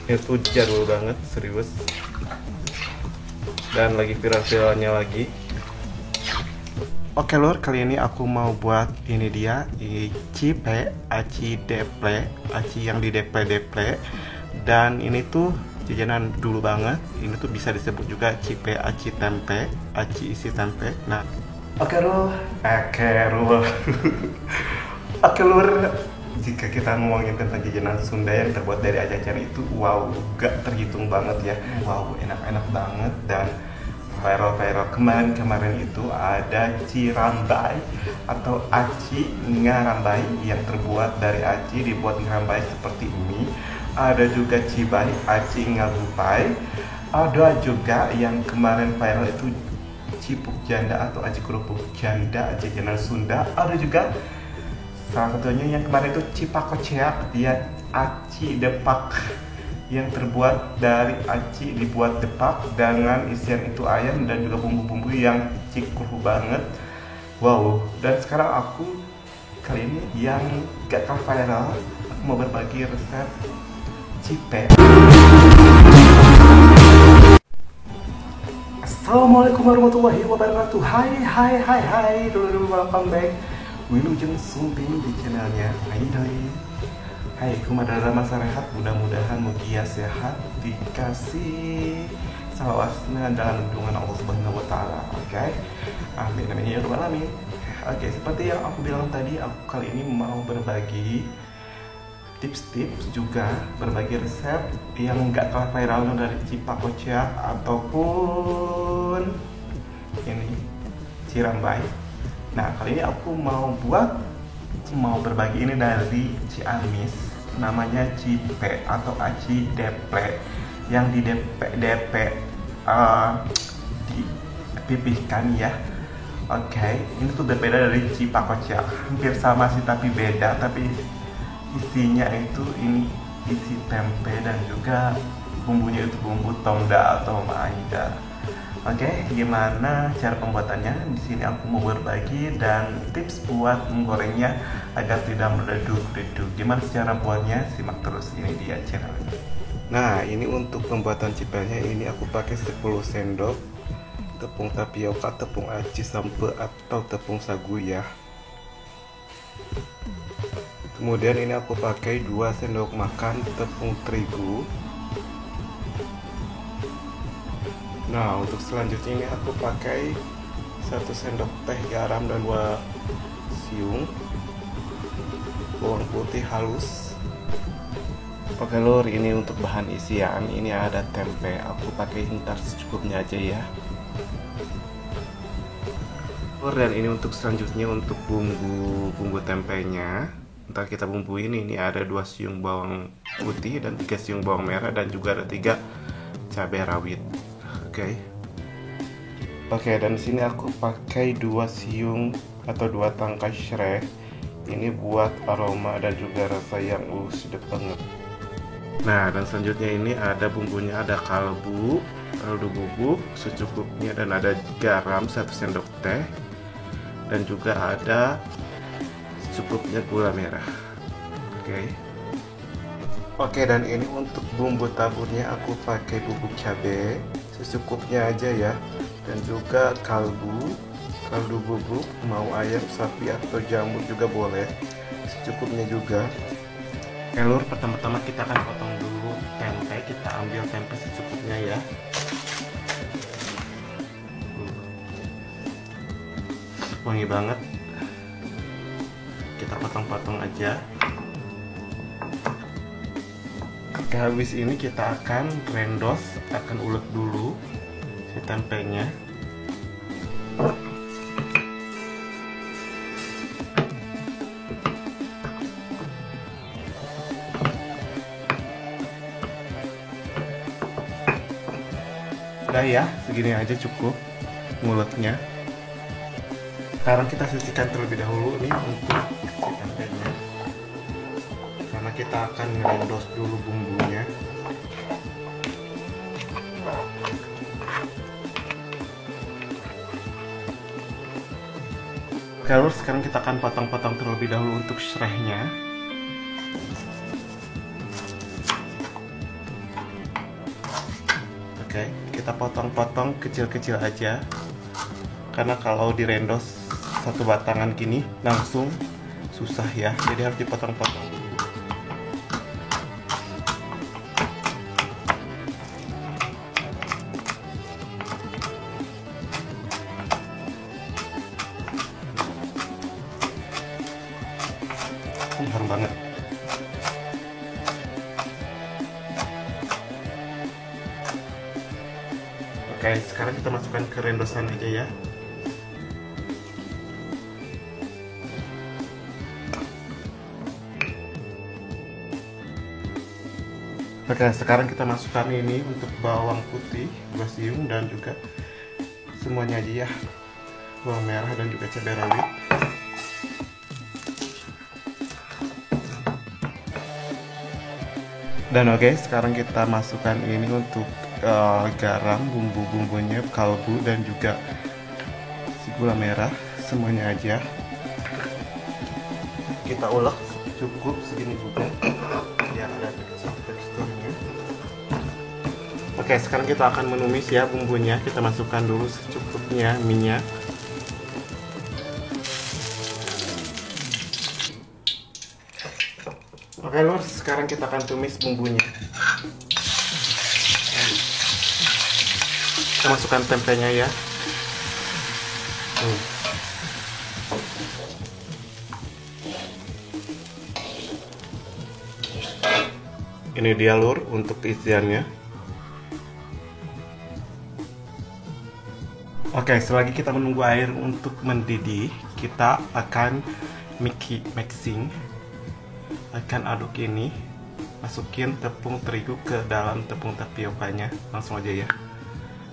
Itu jadul banget, serius. Dan lagi viral-viralnya lagi. Oke lur, kali ini aku mau buat ini dia cipe, aci deple, aci yang di deple-deple. Dan ini tuh jajanan dulu banget. Ini tuh bisa disebut juga cipe aci tempe, aci isi tempe. Nah, oke lur, oke lur. Jika kita ngomongin tentang jajanan Sunda yang terbuat dari acar itu, wow, gak terhitung banget ya. Wow, enak-enak banget dan viral-viral. Kemarin itu ada cirambai atau aci ngarambai yang terbuat dari aci dibuat ngarambai seperti ini. Ada juga cibai aci ngabupai. Ada juga yang kemarin viral itu cipuk janda atau aci kerupuk janda jajanan Sunda. Ada juga salah satunya yang kemarin itu cipakoceak, dia aci depak yang terbuat dari aci dibuat depak dengan isian itu ayam dan juga bumbu-bumbu yang cikuh banget. Wow, dan sekarang aku kali ini yang gak kalah viral, aku mau berbagi resep cipe. Assalamualaikum warahmatullahi wabarakatuh. Hai, dulu welcome back Wilujeng Sumping di channelnya Aidai. Hai, kumadara masa rehat, mudah-mudahan mugia sehat, dikasih salawasna dalam lindungan Allah Subhanahu wa taala. Oke. Amin amin ya rabbal alamin. Oke, seperti yang aku bilang tadi, aku kali ini mau berbagi tips-tips juga berbagi resep yang nggak kalah viral dari cipakoceak ataupun ini cirambai. Nah, kali ini aku mau berbagi ini dari Ciamis, namanya cipe atau aci deple yang di dipipihkan ya. Oke, ini tuh berbeda dari cipakoceak, hampir sama sih tapi beda, tapi isinya itu ini isi tempe dan juga bumbunya itu bumbu tonda atau maida. Oke, gimana cara pembuatannya? Di sini aku mau berbagi dan tips buat menggorengnya agar tidak meredup-redup. Gimana cara buatnya? Simak terus, ini dia channelnya. Nah, ini untuk pembuatan cipelnya ini aku pakai 10 sendok tepung tapioka, tepung aci sampe atau tepung sagu ya. Kemudian ini aku pakai 2 sendok makan tepung terigu. Nah, untuk selanjutnya ini aku pakai 1 sendok teh garam dan 2 siung bawang putih halus. Oke lur, ini untuk bahan isian, ini ada tempe, aku pakai ntar secukupnya aja ya. Lur, dan ini untuk selanjutnya untuk bumbu tempenya. Ntar kita bumbuin, ini ada 2 siung bawang putih dan 3 siung bawang merah dan juga ada 3 cabai rawit. Oke, dan sini aku pakai 2 siung atau 2 tangkai serai. Ini buat aroma dan juga rasa yang sedap banget. Nah, dan selanjutnya ini ada bumbunya, ada kaldu bubuk secukupnya dan ada garam 1 sendok teh dan juga ada secukupnya gula merah. Oke, dan ini untuk bumbu taburnya aku pakai bubuk cabai secukupnya aja ya, dan juga kaldu bubuk, mau ayam, sapi atau jamur juga boleh, secukupnya juga. Oke lur, pertama-tama kita akan potong dulu tempe, kita ambil tempe secukupnya ya. Wangi banget, kita potong-potong aja. Oke, habis ini kita akan rendos, akan ulek dulu si tempenya. Udah ya, segini aja cukup nguleknya. Sekarang kita sisihkan terlebih dahulu nih untuk si tempenya, karena kita akan ngerendos dulu bumbunya. Lalu sekarang kita akan potong-potong terlebih dahulu untuk serainya. Oke, kita potong-potong kecil-kecil aja. Karena kalau direndos satu batangan gini langsung susah ya. Jadi harus dipotong-potong. Harum banget. Oke, sekarang kita masukkan ke rendosan aja ya. Oke, sekarang kita masukkan ini untuk bawang putih, basium, dan juga semuanya aja ya. Bawang merah dan juga cabai rawit. Dan oke, sekarang kita masukkan ini untuk garam, bumbu-bumbunya, kaldu, dan juga si gula merah, semuanya aja. Kita ulek cukup segini juga, biar ada teksturnya. Oke, sekarang kita akan menumis ya bumbunya. Kita masukkan dulu secukupnya minyak. Oke lor, sekarang kita akan tumis bumbunya. Kita masukkan tempenya ya. Ini dia lur untuk isiannya. Oke, selagi kita menunggu air untuk mendidih, kita akan mixing. Akan aduk ini, masukin tepung terigu ke dalam tepung tapiokanya, langsung aja ya.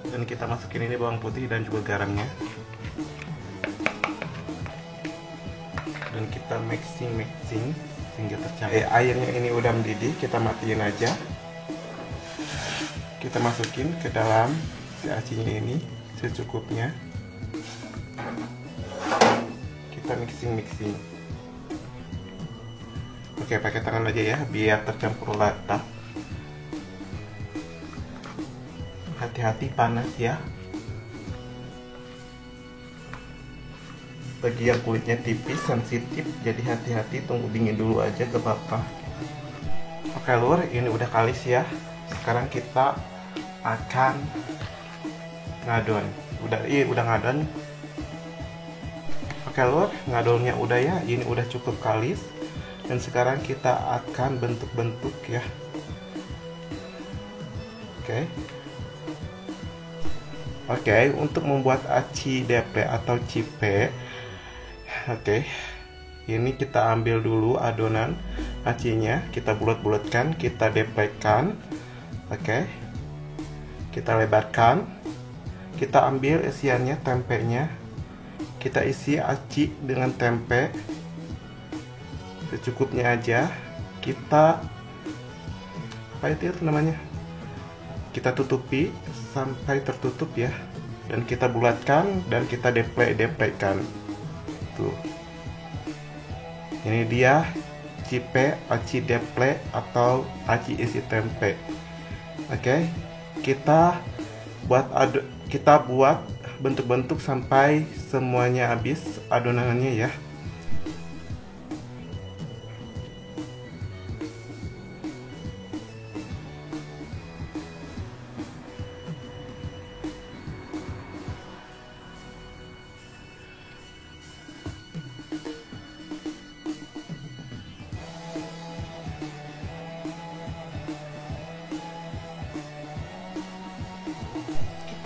Dan kita masukin ini bawang putih dan juga garamnya. Dan kita mixing sehingga tercampur. Airnya ini udah mendidih, kita matiin aja. Kita masukin ke dalam si acinya ini secukupnya. Kita mixing. Oke, pakai tangan aja ya, biar tercampur rata. Hati-hati panas ya. Bagi yang kulitnya tipis, sensitif, jadi hati-hati, tunggu dingin dulu aja, gak apa-apa. Oke lur, ini udah kalis ya. Sekarang kita akan ngadon. Udah ngadon. Oke lur, ngadonnya udah ya, ini udah cukup kalis. Dan sekarang kita akan bentuk-bentuk ya. Oke, untuk membuat aci DP atau cipe, ini kita ambil dulu adonan acinya, kita bulat-bulatkan, kita depekan. Kita lebarkan, kita ambil isiannya, tempenya, kita isi aci dengan tempe secukupnya aja. Kita kita tutupi sampai tertutup ya, dan kita bulatkan dan kita deplekan tuh. Ini dia cipe aci deple atau aci isi tempe. Kita buat bentuk-bentuk sampai semuanya habis adonannya ya.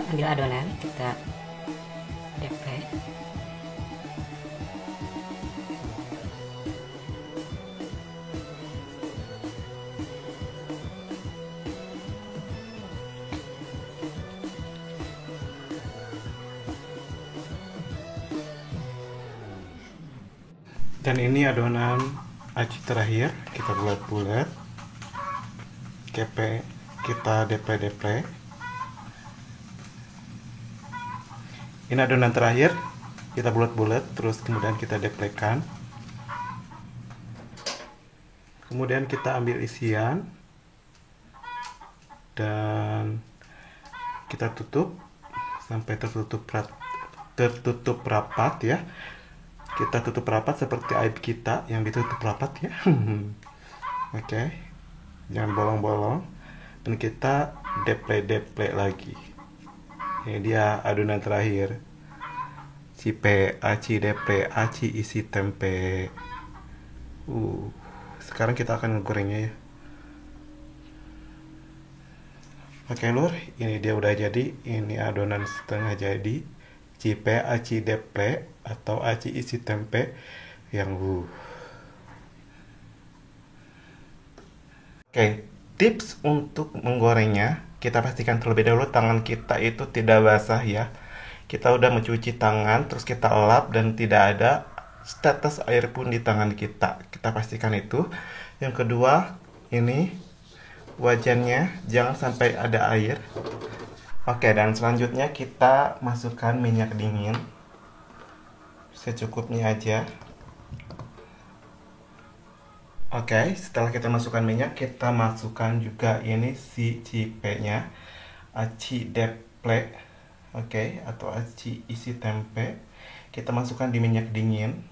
Ambil adonan, kita depre. Dan ini adonan aci terakhir, kita bulat-bulat. Kita depre. Ini adonan terakhir, kita bulat-bulat, terus kemudian kita deplekan. Kemudian kita ambil isian dan kita tutup sampai tertutup rapat ya. Kita tutup rapat seperti aib kita yang ditutup rapat ya. Oke, jangan bolong-bolong. Dan kita deple lagi. Ini dia adonan terakhir. Cipe, aci deple, aci isi tempe. Sekarang kita akan ngegorengnya ya. Oke lur, ini dia udah jadi. Ini adonan setengah jadi. Cipe, aci deple atau aci isi tempe yang Oke, tips untuk menggorengnya, kita pastikan terlebih dahulu tangan kita itu tidak basah ya. Kita udah mencuci tangan, terus kita lap dan tidak ada tetes air pun di tangan kita. Kita pastikan itu. Yang kedua, ini wajannya jangan sampai ada air. Oke, dan selanjutnya kita masukkan minyak dingin secukupnya aja. Oke, setelah kita masukkan minyak, kita masukkan juga ini si cipenya, aci deple, oke, atau aci isi tempe. Kita masukkan di minyak dingin.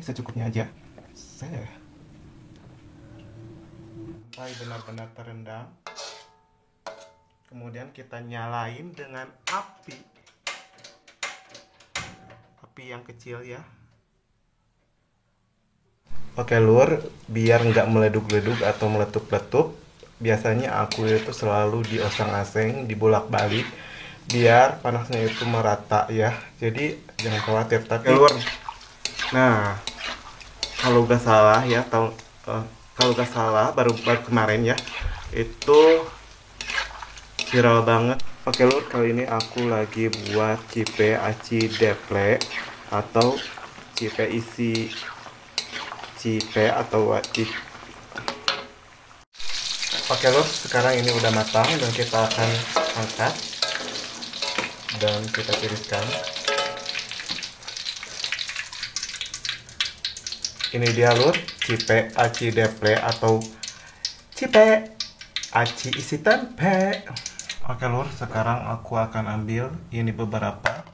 Secukupnya aja. Sampai benar-benar terendam. Kemudian kita nyalain dengan api yang kecil ya. Oke lur, biar nggak meleduk-leduk atau meletup-letup, biasanya aku itu selalu dioseng-aseng, dibolak-balik, biar panasnya itu merata ya. Jadi jangan khawatir. Tapi lur, nah kalau nggak salah ya, kalau nggak salah baru kemarin ya, itu viral banget. Oke lur, kali ini aku lagi buat cipe aci deple atau cipe isi cipe atau aci. Oke lur, sekarang ini udah matang dan kita akan angkat dan kita tiriskan. Ini dia lur, cipe aci deple atau cipe aci isi tempe. Oke lur, sekarang aku akan ambil ini beberapa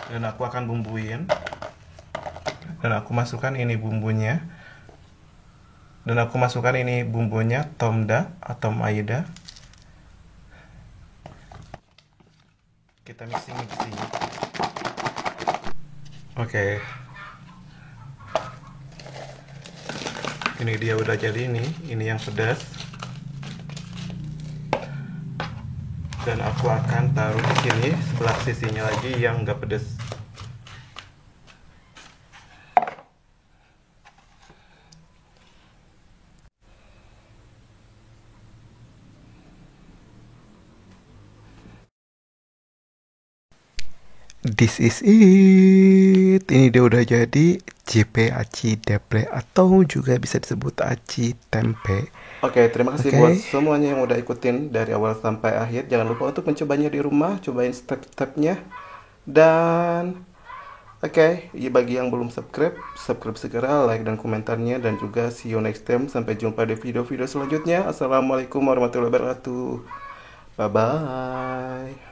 dan aku akan bumbuin. Dan aku masukkan ini bumbunya. Dan aku masukkan ini bumbunya tomda atau maida. Kita mixing. Oke. Ini dia udah jadi ini yang pedas. Dan aku akan taruh di sini sebelah sisinya lagi yang enggak pedas. This is it. Ini dia udah jadi cipe aci deple atau juga bisa disebut aci tempe. Oke, terima kasih buat semuanya yang udah ikutin dari awal sampai akhir. Jangan lupa untuk mencobanya di rumah, cobain step-stepnya. Dan bagi yang belum subscribe segera, like dan komentarnya. Dan juga see you next time. Sampai jumpa di video-video selanjutnya. Assalamualaikum warahmatullahi wabarakatuh. Bye-bye.